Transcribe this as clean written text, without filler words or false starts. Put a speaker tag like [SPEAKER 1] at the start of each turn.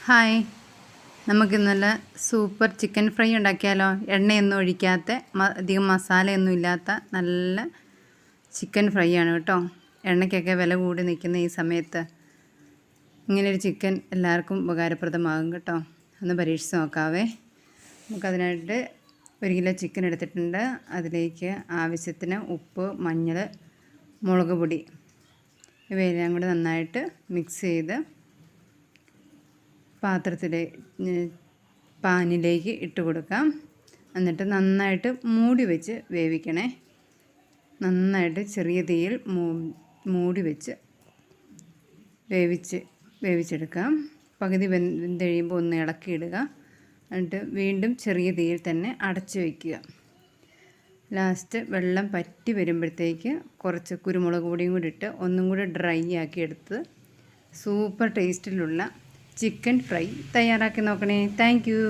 [SPEAKER 1] Hi, നമുക്കിന്നല്ല super chicken fry ഉണ്ടാക്കിയാലോ? എണ്ണയൊന്നും ഒഴിക്കാത്ത അധികം മസാലയൊന്നും ഇല്ലാത്ത നല്ല ചിക്കൻ ഫ്രൈ ആണ് കേട്ടോ. എണ്ണയ്ക്കൊക്കെ വില കൂടി നിൽക്കുന്ന ഈ സമയത്ത് ഇങ്ങനെയൊരു ചിക്കൻ എല്ലാവർക്കും ഉപകാരപ്രദമാകും കേട്ടോ. ഒന്ന് പരീക്ഷിച്ച് നോക്കാവേ. നമുക്കതിനായിട്ട് 1 കിലോ ചിക്കൻ എടുത്തിട്ടുണ്ട്. അതിലേക്ക് ആവശ്യത്തിന് ഉപ്പ്, മഞ്ഞൾ, മുളക് പൊടി ഇവയെല്ലാം കൂടി നന്നായിട്ട് മിക്സ് ചെയ്ത് പാനിലേക്ക് ഇട്ട് കൊടുക്കാം. എന്നിട്ട് നന്നായിട്ട് മൂടി വെച്ച് വേവിക്കണേ. നന്നായിട്ട് ചെറിയ തീയിൽ മൂടി വെച്ച് വേവിച്ചെടുക്കാം. പകുതി വെന്ത് കഴിയുമ്പോൾ ഒന്ന് ഇളക്കിയിടുക. എന്നിട്ട് വീണ്ടും ചെറിയ തീയിൽ തന്നെ അടച്ച് വയ്ക്കുക. ലാസ്റ്റ് വെള്ളം പറ്റി വരുമ്പോഴത്തേക്ക് കുറച്ച് കുരുമുളക് പൊടിയും കൂടി ഇട്ട് ഒന്നും കൂടി ഡ്രൈ ആക്കി എടുത്ത് സൂപ്പർ ടേസ്റ്റിലുള്ള ചിക്കൻ ഫ്രൈ തയ്യാറാക്കി നോക്കണേ. Thank you.